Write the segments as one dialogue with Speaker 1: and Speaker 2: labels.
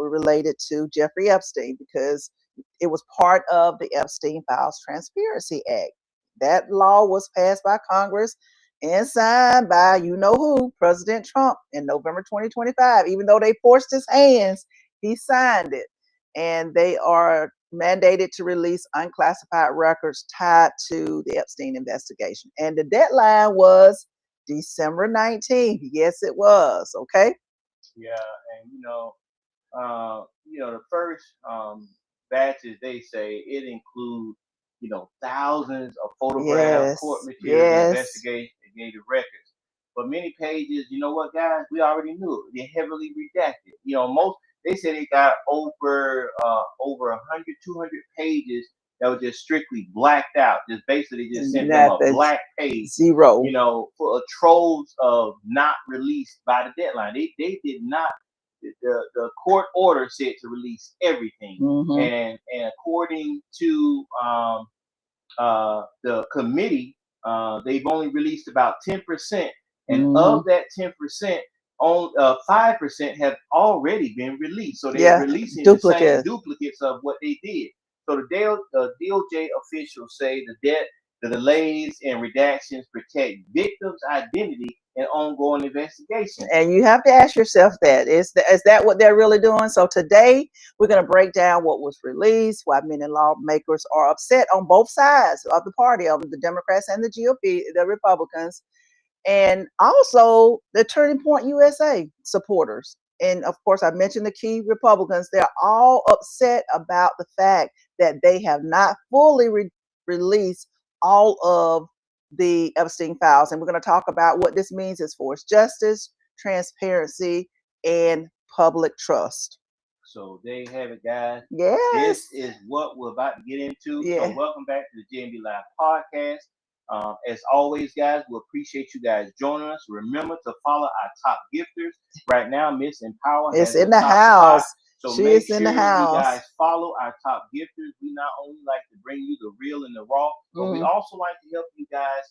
Speaker 1: were related to Jeffrey Epstein because it was part of the Epstein Files Transparency Act. That law was passed by Congress and signed by you know who, President Trump, in November 2025. Even though they forced his hands, he signed it. And they are mandated to release unclassified records tied to the Epstein investigation. And the deadline was December 19th. Yes, it was. Okay.
Speaker 2: Yeah, and the first batches, they say it includes, thousands of photographs, court materials, investigative records. But many pages, you know what, guys, we already knew it. They're heavily redacted. They say they got over 100, 200 pages that were just strictly blacked out. Just basically just sent them a black page.
Speaker 1: Zero.
Speaker 2: For troves of not released by the deadline. They did not. The court order said to release everything, and according to the committee, they've only released about 10%, and of that 10%, 5% have already been released. So they're releasing the same duplicates of what they did. So the DOJ officials say the delays and redactions protect victims' identity and ongoing investigation.
Speaker 1: And you have to ask yourself that. Is that what they're really doing? So today, we're going to break down what was released, why many lawmakers are upset on both sides of the party, of the Democrats and the GOP, the Republicans, and also the Turning Point USA supporters. And of course, I mentioned the key Republicans. They're all upset about the fact that they have not fully released all of the Epstein files. And we're going to talk about what this means as far as justice, transparency, and public trust.
Speaker 2: So there you have it, guys.
Speaker 1: Yes.
Speaker 2: This is what we're about to get into.
Speaker 1: Yeah.
Speaker 2: So welcome back to the J&B Live Podcast. As always, guys, we appreciate you guys joining us. Remember to follow our top gifters. Right now, Miss Empower
Speaker 1: is in the house.
Speaker 2: So
Speaker 1: she
Speaker 2: make
Speaker 1: is
Speaker 2: sure
Speaker 1: in the house.
Speaker 2: You guys follow our top gifters. We not only like to bring you the real and the raw, but we also like to help you guys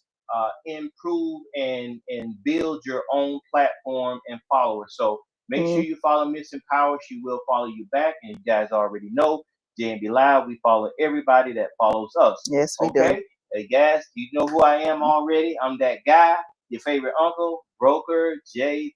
Speaker 2: improve and build your own platform and followers. So make sure you follow Miss Empower. She will follow you back. And you guys already know, J&B Live, we follow everybody that follows us.
Speaker 1: Yes, we do.
Speaker 2: Hey guys, you know who I am already. I'm that guy, your favorite uncle, Broker J3.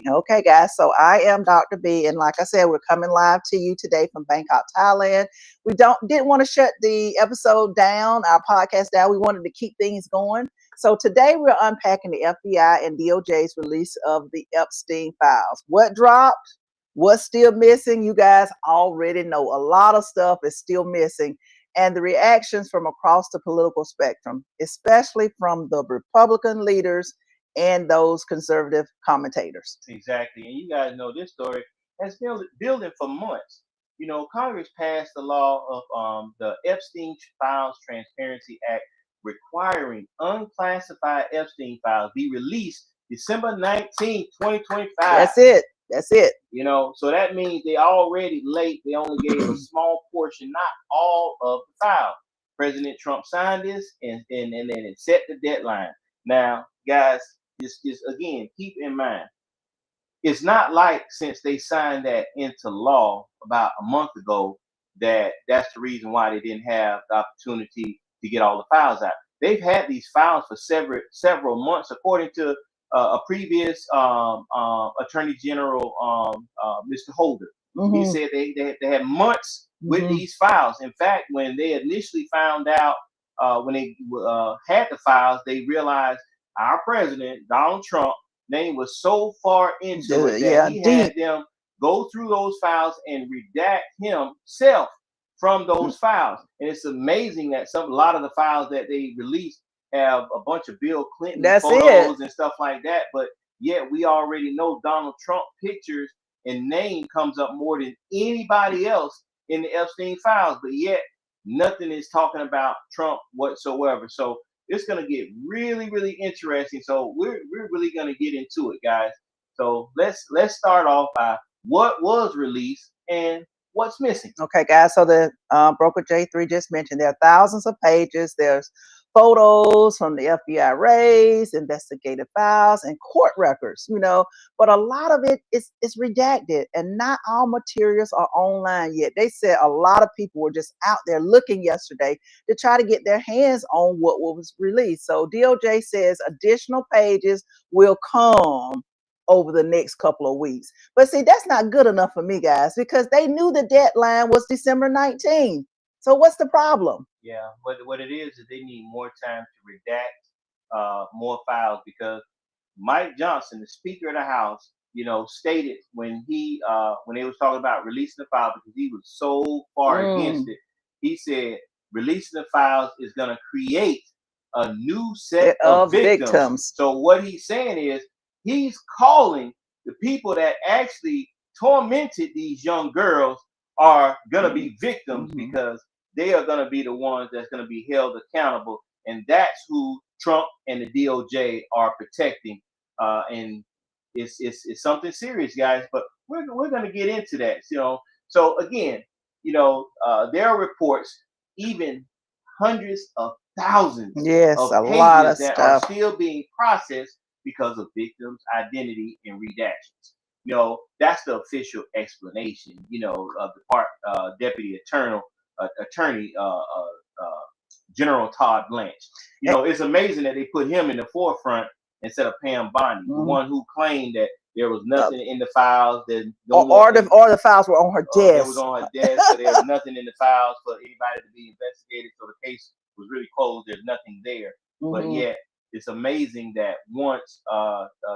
Speaker 1: Okay, guys. So I am Dr. B, and like I said, we're coming live to you today from Bangkok, Thailand. We didn't want to shut the episode down, our podcast down. We wanted to keep things going. So today we're unpacking the FBI and DOJ's release of the Epstein files. What dropped? What's still missing? You guys already know a lot of stuff is still missing. And the reactions from across the political spectrum, especially from the Republican leaders and those conservative commentators.
Speaker 2: Exactly. And you guys know this story has been building for months. Congress passed the law of the Epstein Files Transparency Act, requiring unclassified Epstein files be released December 19th, 2025.
Speaker 1: That's it.
Speaker 2: So that means they already late. They only gave a small portion, not all of the files. President Trump signed this and then it set the deadline. Now, guys, just again, keep in mind, it's not like since they signed that into law about a month ago that's the reason why they didn't have the opportunity to get all the files out. They've had these files for several months, according to a previous Attorney General, Mr. Holder. He said they had months with these files. In fact, when they initially found out, when they had the files, they realized our president, Donald Trump, name was so far into it that he had them go through those files and redact himself from those files. And it's amazing that a lot of the files that they released have a bunch of Bill Clinton photos and stuff like that, but yet we already know Donald Trump pictures and name comes up more than anybody else in the Epstein files, but yet nothing is talking about Trump whatsoever. So it's going to get really, really interesting. So we're really going to get into it, guys. So let's start off by what was released and what's missing.
Speaker 1: Okay, guys. So the Broker J3 just mentioned there are thousands of pages. There's photos from the FBI raids, investigative files, and court records, but a lot of it is redacted, and not all materials are online yet. They said a lot of people were just out there looking yesterday to try to get their hands on what was released. So DOJ says additional pages will come over the next couple of weeks. But see, that's not good enough for me, guys, because they knew the deadline was December 19th. So what's the problem?
Speaker 2: Yeah, what it is they need more time to redact more files, because Mike Johnson, the Speaker of the House, stated when they was talking about releasing the file, because he was so far against it, he said releasing the files is going to create a new set of victims. So what he's saying is he's calling the people that actually tormented these young girls are going to be victims, because they are going to be the ones that's going to be held accountable. And that's who Trump and the DOJ are protecting. And it's something serious, guys. But we're going to get into that. So again, there are reports, even hundreds of thousands of pages
Speaker 1: lot of
Speaker 2: that
Speaker 1: stuff
Speaker 2: are still being processed because of victims' identity and redactions. That's the official explanation, of the Deputy Attorney General Todd Blanche. It's amazing that they put him in the forefront instead of Pam Bondi, the one who claimed that there was nothing in the files, that
Speaker 1: or the files were on her desk.
Speaker 2: It was on her desk, so there was nothing in the files for anybody to be investigated. So the case was really closed. There's nothing there. But yet, it's amazing that once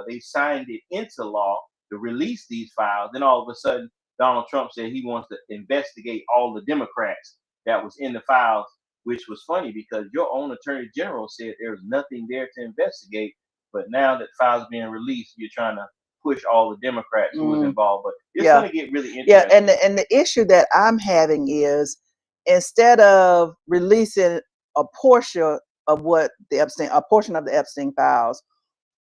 Speaker 2: they signed it into law to release these files, then all of a sudden Donald Trump said he wants to investigate all the Democrats that was in the files, which was funny because your own Attorney General said there's nothing there to investigate. But now that files being released, you're trying to push all the Democrats who was involved. But it's going to get really interesting.
Speaker 1: Yeah, and the issue that I'm having is, instead of releasing a portion of the Epstein files,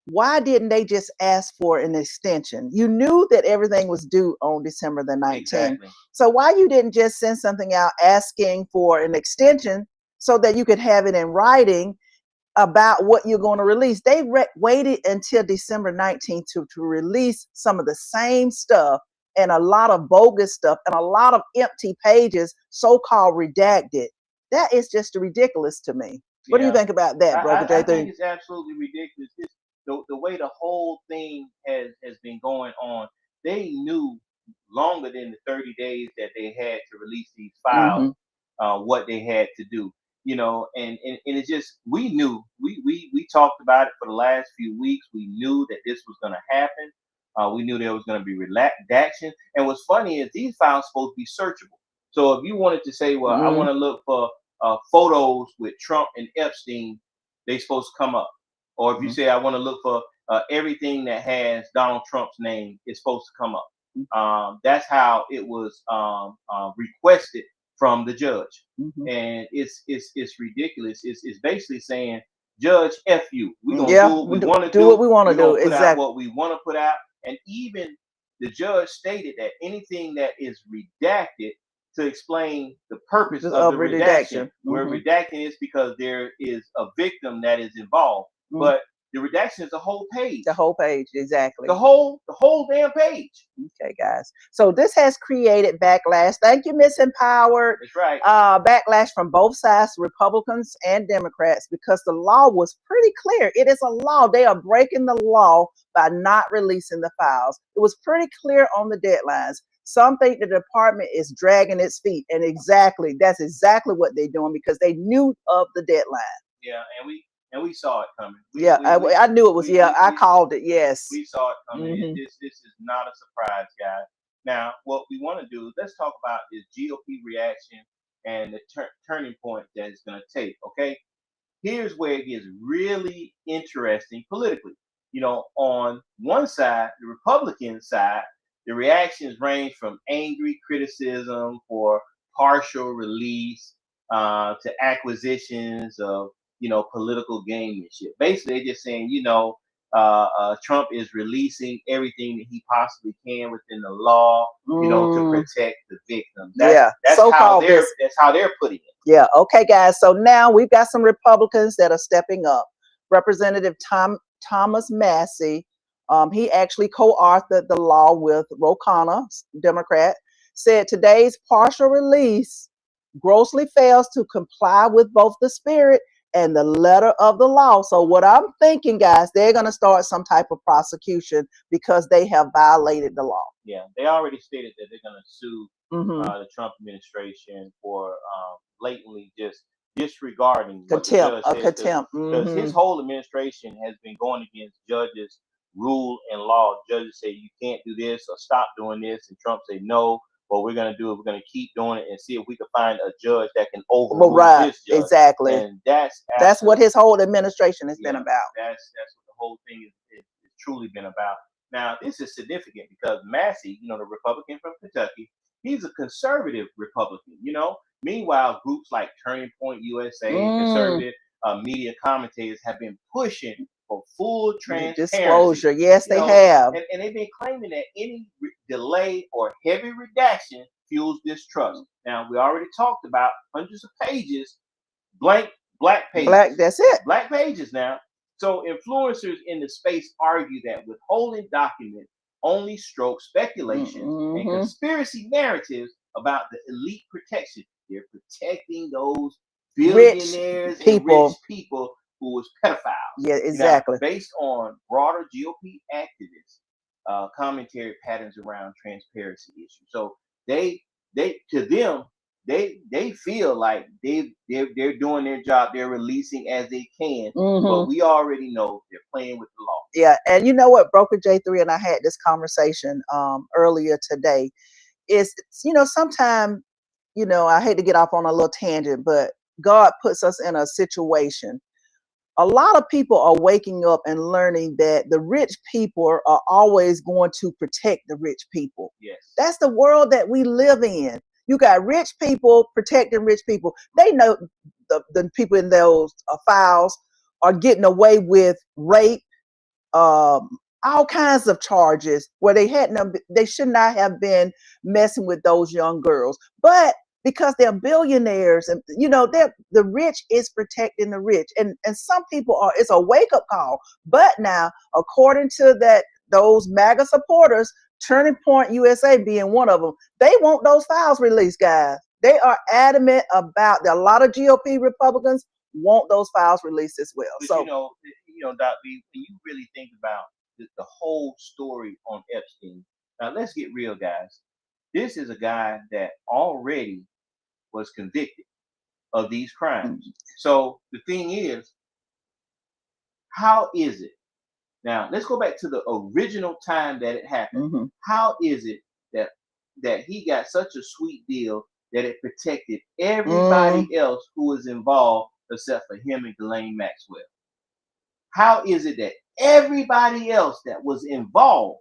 Speaker 1: why didn't they just ask for an extension? You knew that everything was due on December the 19th.
Speaker 2: Exactly.
Speaker 1: So why you didn't just send something out asking for an extension so that you could have it in writing about what you're going to release? They waited until December 19th to release some of the same stuff, and a lot of bogus stuff, and a lot of empty pages, so-called redacted. That is just ridiculous to me. What do you think about that, Broker J3?
Speaker 2: I think it's absolutely ridiculous. The way the whole thing has been going on, they knew longer than the 30 days that they had to release these files, what they had to do. And it's just, we knew, we talked about it for the last few weeks. We knew that this was going to happen. We knew there was going to be redaction. And what's funny is these files supposed to be searchable. So if you wanted to say, well, I want to look for photos with Trump and Epstein, they supposed to come up. Or if you say, I want to look for everything that has Donald Trump's name, it's supposed to come up. That's how it was requested from the judge. And it's ridiculous. It's basically saying, Judge, F you. We're going to do what we want to do.
Speaker 1: What we want to do.
Speaker 2: Put out what we want to put out. And even the judge stated that anything that is redacted, to explain the purpose of the redaction. Where redacting is because there is a victim that is involved. But the redaction is the whole page.
Speaker 1: The whole page, exactly.
Speaker 2: The whole damn page.
Speaker 1: Okay, guys. So this has created backlash. Thank you, Miss Empowered.
Speaker 2: That's right.
Speaker 1: Backlash from both sides, Republicans and Democrats, because the law was pretty clear. It is a law. They are breaking the law by not releasing the files. It was pretty clear on the deadlines. Some think the department is dragging its feet, and that's exactly what they're doing, because they knew of the deadline.
Speaker 2: Yeah, and we saw it coming.
Speaker 1: I knew it was. I called it. Yes,
Speaker 2: we saw it coming. This is not a surprise, guys. Now, what we want to do is let's talk about this GOP reaction and the turning point that it's going to take. Okay, here's where it gets really interesting politically. On one side, the Republican side, the reactions range from angry criticism for partial release to acquisitions of, political gamemanship. Basically, they're just saying, Trump is releasing everything that he possibly can within the law, to protect the victims. That's how they're putting it.
Speaker 1: Yeah. Okay, guys. So now we've got some Republicans that are stepping up. Representative Thomas Massey, he actually co-authored the law with Ro Khanna, Democrat, said today's partial release grossly fails to comply with both the spirit and the letter of the law. So what I'm thinking, guys, they're going to start some type of prosecution because they have violated the law.
Speaker 2: Yeah, they already stated that they're going to sue
Speaker 1: Mm-hmm.
Speaker 2: the Trump administration for blatantly just disregarding what the
Speaker 1: Contempt,
Speaker 2: judge
Speaker 1: a
Speaker 2: said.
Speaker 1: contempt.
Speaker 2: Because his
Speaker 1: Mm-hmm.
Speaker 2: whole administration has been going against judges' rule and law. Judges say you can't do this or stop doing this, and Trump say no. What we're going to do is we're going to keep doing it and see if we can find a judge that can overrule
Speaker 1: Right,
Speaker 2: this judge.
Speaker 1: exactly.
Speaker 2: And that's
Speaker 1: what his whole administration has been about.
Speaker 2: That's what the whole thing is truly been about. Now, this is significant because Massey, the Republican from Kentucky, he's a conservative Republican, Meanwhile, groups like Turning Point USA, conservative media commentators have been pushing for full transparency.
Speaker 1: Disclosure. Yes, they have.
Speaker 2: And they've been claiming that any delay or heavy redaction fuels distrust. Now, we already talked about hundreds of pages, black pages.
Speaker 1: That's it.
Speaker 2: Black pages now. So influencers in the space argue that withholding documents only stroke speculation and conspiracy narratives about the elite protection. They're protecting those billionaires and rich people who was pedophiles.
Speaker 1: Yeah, exactly.
Speaker 2: Now, based on broader GOP activists, commentary patterns around transparency issues. So they feel like they're doing their job. They're releasing as they can, but we already know they're playing with the law.
Speaker 1: Yeah, and you know what, Broker J3 and I had this conversation earlier today. Is sometimes I hate to get off on a little tangent, but God puts us in a situation. A lot of people are waking up and learning that the rich people are always going to protect the rich people.
Speaker 2: Yes,
Speaker 1: that's the world that we live in. You got rich people protecting rich people. They know the people in those files are getting away with rape, all kinds of charges where they should not have been messing with those young girls. But because they're billionaires and the rich is protecting the rich. And some people it's a wake-up call. But now, according to those MAGA supporters, Turning Point USA being one of them, they want those files released, guys. They are adamant about a lot of GOP Republicans want those files released as well.
Speaker 2: But
Speaker 1: so
Speaker 2: Doc B, when you really think about the whole story on Epstein, now let's get real, guys. This is a guy that already was convicted of these crimes. So the thing is, how is it? Now, let's go back to the original time that it happened. How is it that he got such a sweet deal that it protected everybody else who was involved except for him and Ghislaine Maxwell? How is it that everybody else that was involved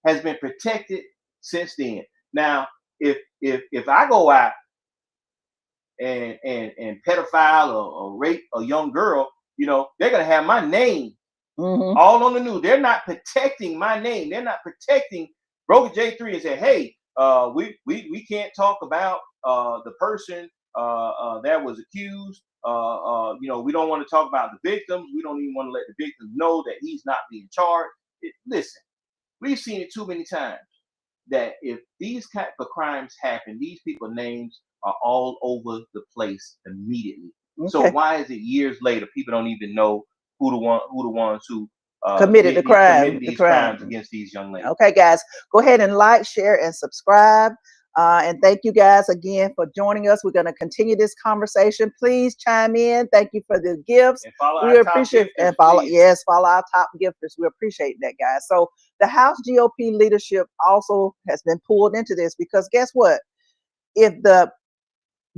Speaker 2: has been protected since then? Now, if I go out and pedophile or rape a young girl, they're gonna have my name all on the news. They're not protecting my name. They're not protecting Broker J3 and say, hey, we can't talk about the person that was accused. We don't want to talk about the victims. We don't even want to let the victims know that he's not being charged. Listen, we've seen it too many times that if these type of crimes happen, these people's names are all over the place immediately. So why is it years later people don't even know who the ones who
Speaker 1: committed the crime,
Speaker 2: crimes against these young ladies?
Speaker 1: Okay, guys, go ahead and like, share, and subscribe. And thank you guys again for joining us. We're going to continue this conversation. Please chime in. Thank you for the gifts.
Speaker 2: And follow
Speaker 1: we
Speaker 2: our
Speaker 1: appreciate
Speaker 2: top gifters,
Speaker 1: follow our top gifters. We appreciate that, guys. So the House GOP leadership also has been pulled into this because guess what? If the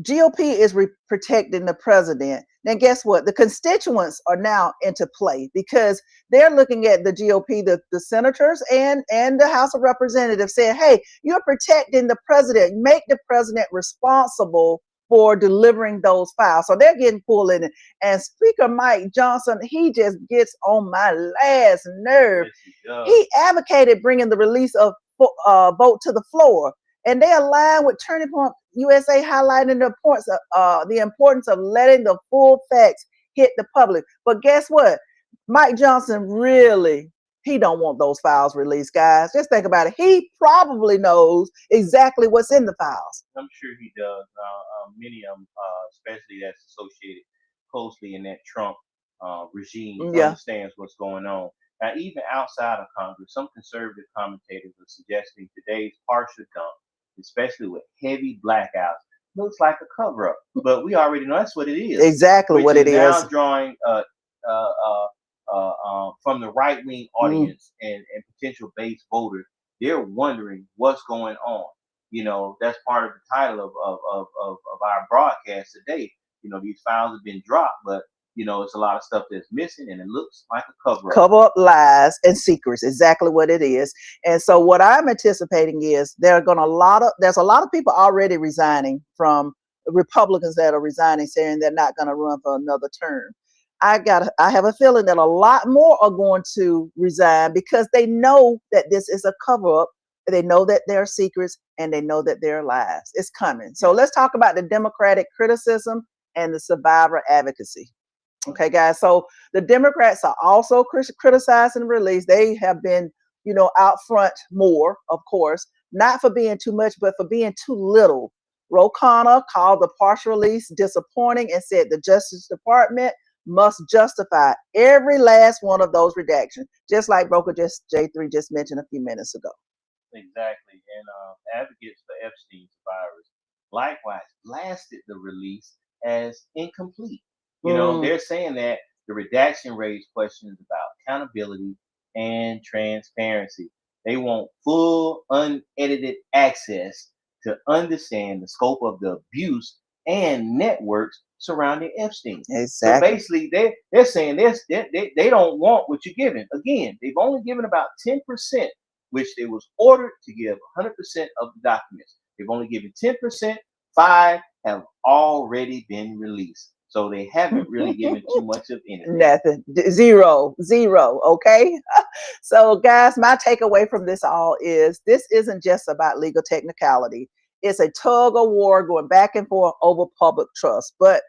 Speaker 1: GOP is protecting the president, then guess what? The constituents are now into play because they're looking at the GOP, the senators and the House of Representatives saying, hey, you're protecting the president. Make the president responsible for delivering those files. So they're getting pulled in. And Speaker Mike Johnson, he just gets on my last nerve.
Speaker 2: Yes,
Speaker 1: he advocated bringing the release of vote to the floor. And they align with Turning Point USA, highlighting the importance of letting the full facts hit the public. But guess what? Mike Johnson really, he don't want those files released, guys. Just think about it. He probably knows exactly what's in the files.
Speaker 2: I'm sure he does. Many of them, especially that's associated closely in that Trump regime, understands what's going on. Now, even outside of Congress, some conservative commentators are suggesting today's partial dump, especially with heavy blackouts, looks like a cover-up. But we already know that's what it is.
Speaker 1: Exactly what it is.
Speaker 2: Now drawing from the right-wing audience and potential base voters, they're wondering what's going on. You know, that's part of the title of our broadcast today. You know, these files have been dropped, but you know, it's a lot of stuff that's missing, and it looks like a cover-up.
Speaker 1: Cover-up, lies, and secrets. Exactly what it is. And so, what I'm anticipating is there's a lot of people already resigning, from Republicans that are resigning, saying they're not going to run for another term. I have a feeling that a lot more are going to resign because they know that this is a cover-up. They know that there are secrets, and they know that there are lies. It's coming. So let's talk about the Democratic criticism and the survivor advocacy. Okay, guys. So the Democrats are also criticizing the release. They have been, out front more, of course, not for being too much, but for being too little. Ro Khanna called the partial release disappointing and said the Justice Department must justify every last one of those redactions, just like Broker J3 just mentioned a few minutes ago.
Speaker 2: Exactly. And advocates for Epstein survivors likewise blasted the release as incomplete. You know, they're saying that the redaction raised questions about accountability and transparency. They want full, unedited access to understand the scope of the abuse and networks surrounding Epstein.
Speaker 1: Exactly.
Speaker 2: So basically, they're saying this. They don't want what you're giving. Again, they've only given about 10%, which they was ordered to give 100% of the documents. They've only given 10%. 5 have already been released. So they haven't really given too much of anything.
Speaker 1: Nothing. Zero. Okay. So guys, my takeaway from this all is this isn't just about legal technicality. It's a tug of war going back and forth over public trust. But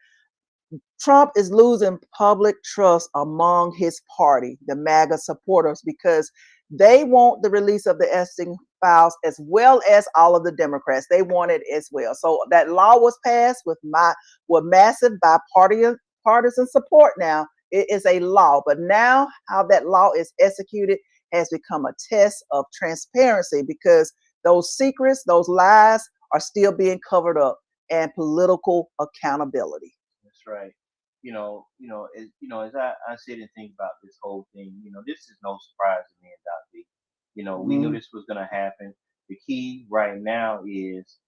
Speaker 1: Trump is losing public trust among his party, the MAGA supporters, because they want the release of the Epstein files as well as all of the Democrats. They want it as well. So that law was passed with massive bipartisan support. Now it is a law, but now how that law is executed has become a test of transparency, because those secrets, those lies are still being covered up, and political accountability.
Speaker 2: That's right. As I sit and think about this whole thing, this is no surprise to me and Doc B. We knew this was going to happen. The key right now is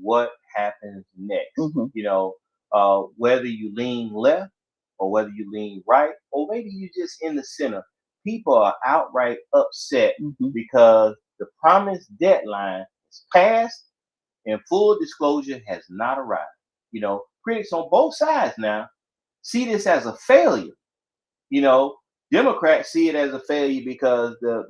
Speaker 2: what happens next. Whether you lean left or whether you lean right, or maybe you just in the center, people are outright upset because the promised deadline is passed and full disclosure has not arrived. Critics on both sides now see this as a failure. Democrats see it as a failure because the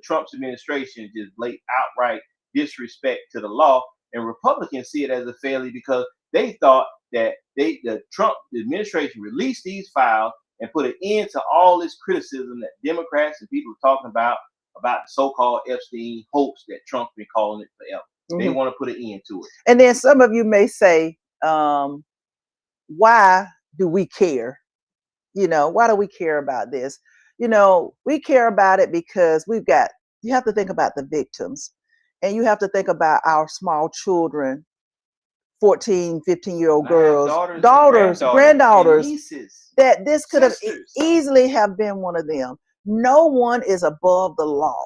Speaker 2: Trump's administration just blatant outright disrespect to the law, and Republicans see it as a failure because they thought that the Trump administration released these files and put an end to all this criticism that Democrats and people are talking about the so-called Epstein hoax that Trump's been calling it forever. They want to put an end to it.
Speaker 1: And then some of you may say, why do we care? Why do we care about this? We care about it because you have to think about the victims, and you have to think about our small children, 14, 15-year-old girls, daughters, granddaughters, nieces, that this could have easily have been one of them. No one is above the law.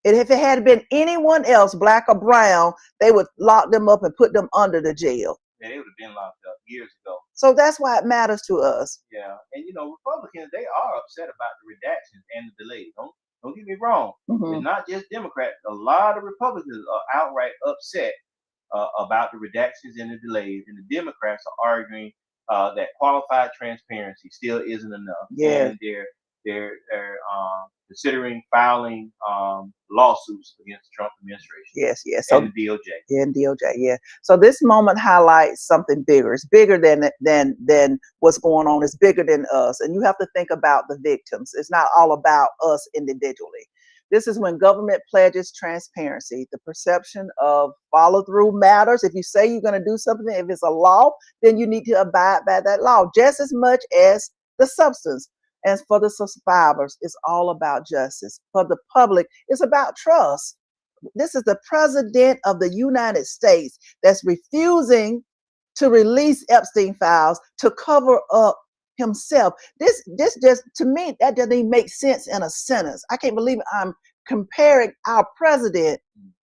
Speaker 1: And if it had been anyone else, black or brown, they would lock them up and put them under the jail.
Speaker 2: Yeah, they would have been locked up years ago.
Speaker 1: So that's why it matters to us.
Speaker 2: Yeah, and Republicans, they are upset about the redactions and the delays. Don't get me wrong. It's not just Democrats. A lot of Republicans are outright upset about the redactions and the delays, and the Democrats are arguing that qualified transparency still isn't enough.
Speaker 1: Yeah,
Speaker 2: and they're considering filing lawsuits against the Trump administration.
Speaker 1: Yes, yes. So,
Speaker 2: and the DOJ.
Speaker 1: Yeah, and DOJ. Yeah. So this moment highlights something bigger. It's bigger than what's going on. It's bigger than us, and you have to think about the victims. It's not all about us individually. This is when government pledges transparency. The perception of follow through matters. If you say you're going to do something, if it's a law, then you need to abide by that law just as much as the substance. And for the survivors, it's all about justice. For the public, it's about trust. This is the president of the United States that's refusing to release Epstein files to cover up himself. This just, to me, that doesn't even make sense in a sentence. I can't believe I'm comparing our president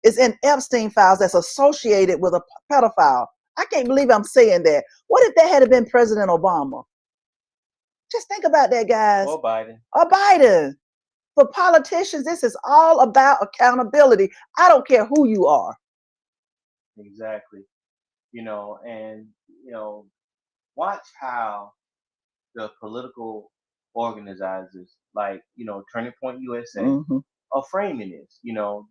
Speaker 1: is in Epstein files that's associated with a pedophile. I can't believe I'm saying that. What if that had been President Obama? Just think about that, guys.
Speaker 2: Or Biden.
Speaker 1: Or Biden. For politicians, this is all about accountability. I don't care who you are.
Speaker 2: Exactly. And watch how the political organizers, like, Turning Point USA, are framing this.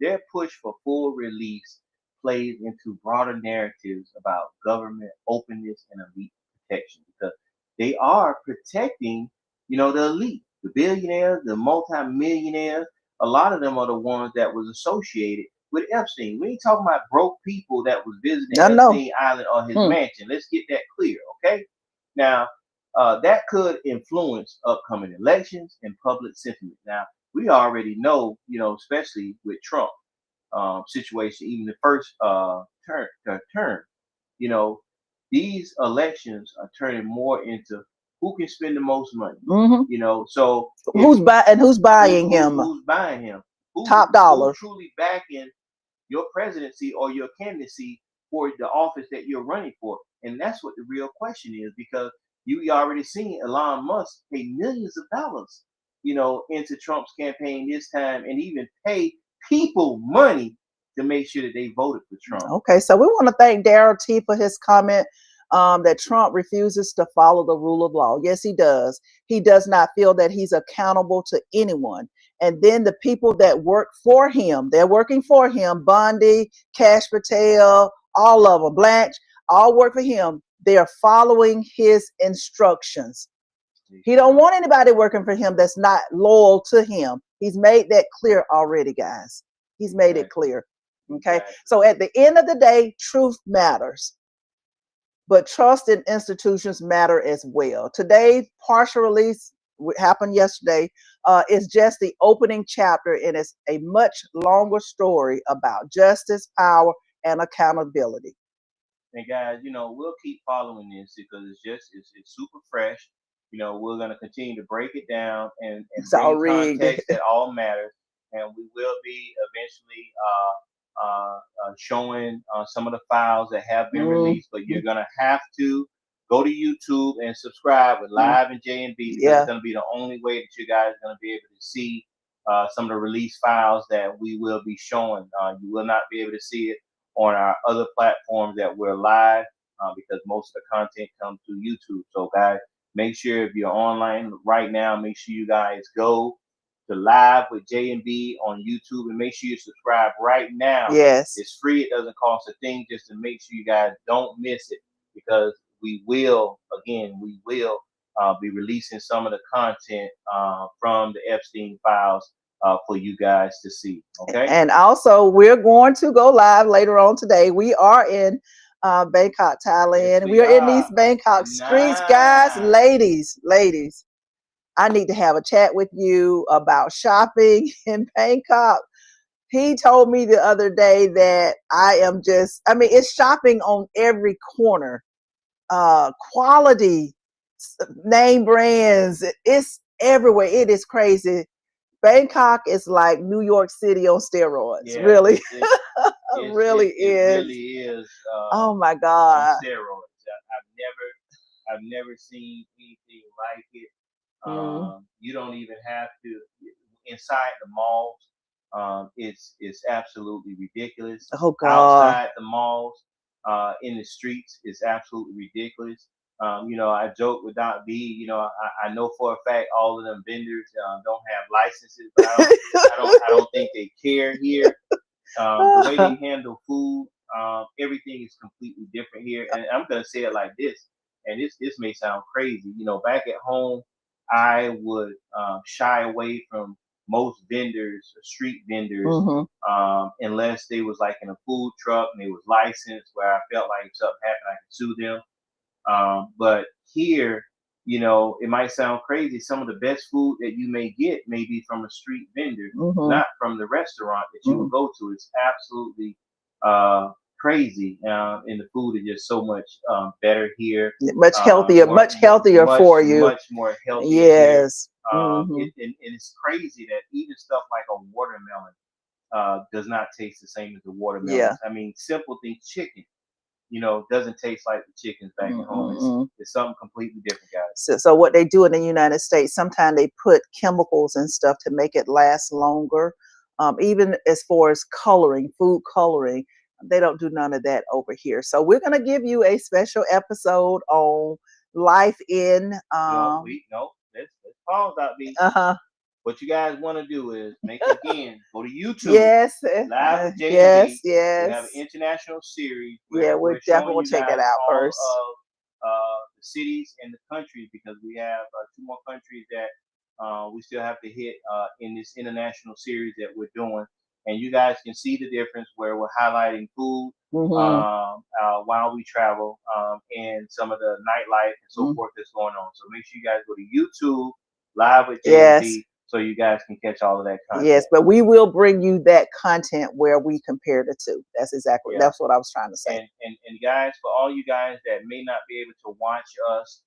Speaker 2: Their push for full release plays into broader narratives about government openness and elite protection, because they are protecting, the elite, the billionaires, the multimillionaires. A lot of them are the ones that was associated with Epstein. We ain't talking about broke people that was visiting Epstein Island or his mansion. Let's get that clear, okay? Now, that could influence upcoming elections and public sentiment. Now, we already know, especially with Trump situation, even the first term, these elections are turning more into who can spend the most money. So
Speaker 1: who's buying him? Who's buying him? Top dollar.
Speaker 2: Who's truly backing your presidency or your candidacy for the office that you're running for? And that's what the real question is, because you already seen Elon Musk pay millions of dollars, into Trump's campaign this time, and even pay people money to make sure that they voted for Trump.
Speaker 1: Okay, so we want to thank Daryl T for his comment that Trump refuses to follow the rule of law. Yes, he does. He does not feel that he's accountable to anyone. And then the people that work for him, they're working for him, Bundy, Cash Patel, all of them, Blanche, all work for him. They are following his instructions. He don't want anybody working for him that's not loyal to him. He's made that clear already, guys. He's made it clear. Okay. So at the end of the day, truth matters. But trust in institutions matter as well. Today's partial release happened yesterday. Is just the opening chapter, and it's a much longer story about justice, power, and accountability.
Speaker 2: And guys, we'll keep following this because it's super fresh. We're going to continue to break it down and bring context that all matters. And we will be eventually showing some of the files that have been released, but you're going to have to go to YouTube and subscribe with Live and J&B, because it's going to be the only way that you guys are going to be able to see some of the release files that we will be showing. You will not be able to see it on our other platforms that we're live, because most of the content comes through YouTube. So guys, make sure if you're online right now, make sure you guys go to Live with J&B on YouTube, and make sure you subscribe right now.
Speaker 1: Yes,
Speaker 2: it's free. It doesn't cost a thing, just to make sure you guys don't miss it, because we will be releasing some of the content from the Epstein files for you guys to see. Okay.
Speaker 1: And also, we're going to go live later on today. We are in Bangkok, Thailand. Yes, we are in these Bangkok streets, guys. Ladies. I need to have a chat with you about shopping in Bangkok. He told me the other day that it's shopping on every corner. Quality, name brands, it's everywhere. It is crazy. Bangkok is like New York City on steroids. Yeah, really. It really is. Oh my God.
Speaker 2: On steroids. I've never seen anything like it. You don't even have to inside the malls. It's absolutely ridiculous.
Speaker 1: Oh God.
Speaker 2: Outside the malls, in the streets, it's absolutely ridiculous. I joke with Doc B. I know for a fact all of them vendors don't have licenses, but I don't think they care here. The way they handle food, everything is completely different here. And I'm gonna say it like this, and this may sound crazy. Back at home, I would shy away from most vendors, street vendors, unless they was like in a food truck and they was licensed, where I felt like if something happened, I could sue them. But here, it might sound crazy. Some of the best food that you may get may be from a street vendor, not from the restaurant that you would go to. It's absolutely crazy. And the food is just so much better here.
Speaker 1: Much healthier, much healthier for you.
Speaker 2: Much more healthy.
Speaker 1: Yes.
Speaker 2: And it's crazy that even stuff like a watermelon does not taste the same as the watermelon.
Speaker 1: Yeah.
Speaker 2: I mean, simple things, chicken. Doesn't taste like the chickens back at home. It's something completely different, guys.
Speaker 1: So what they do in the United States, sometimes they put chemicals and stuff to make it last longer. Even as far as coloring, food coloring, they don't do none of that over here. So we're going to give you a special episode on life in...
Speaker 2: Let's pause out, B. What you guys want to do is go to YouTube.
Speaker 1: Yes.
Speaker 2: Live with J&B.
Speaker 1: Yes.
Speaker 2: We have an international series.
Speaker 1: We're definitely going to check that out first.
Speaker 2: Of the cities and the countries, because we have 2 more countries that we still have to hit in this international series that we're doing. And you guys can see the difference where we're highlighting food while we travel and some of the nightlife and so forth that's going on. So make sure you guys go to YouTube, Live with J&B, so you guys can catch all of that content.
Speaker 1: Yes, but we will bring you that content where we compare the two. That's exactly, that's what I was trying to say.
Speaker 2: And guys, for all you guys that may not be able to watch us,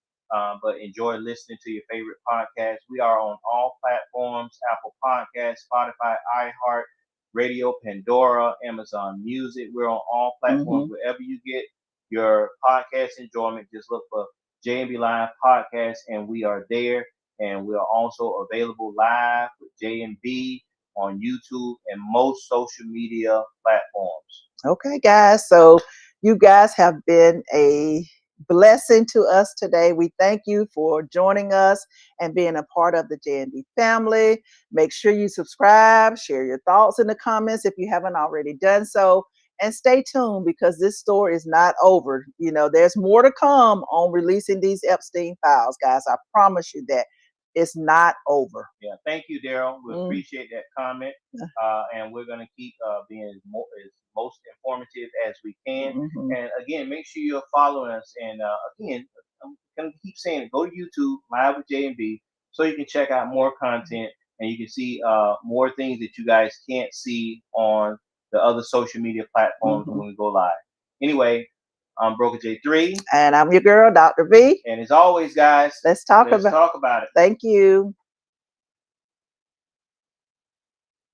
Speaker 2: but enjoy listening to your favorite podcast, we are on all platforms: Apple Podcasts, Spotify, iHeart Radio, Pandora, Amazon Music. We're on all platforms. Wherever you get your podcast enjoyment, just look for J&B Live Podcast, and we are there. And we are also available live with J&B on YouTube and most social media platforms.
Speaker 1: Okay, guys. So you guys have been a blessing to us today. We thank you for joining us and being a part of the J&B family. Make sure you subscribe, share your thoughts in the comments if you haven't already done so. And stay tuned, because this story is not over. There's more to come on releasing these Epstein files, guys. I promise you that. It's not over.
Speaker 2: Yeah, thank you, Daryl. We appreciate that comment, and we're going to keep being as most informative as we can. And again, make sure you're following us. And again, I'm going to keep saying it. Go to YouTube, Live with J&B, so you can check out more content and you can see more things that you guys can't see on the other social media platforms when we go live. Anyway, I'm Broker J3.
Speaker 1: And I'm your girl, Dr. B.
Speaker 2: And as always, guys,
Speaker 1: let's talk
Speaker 2: about it.
Speaker 1: Thank you.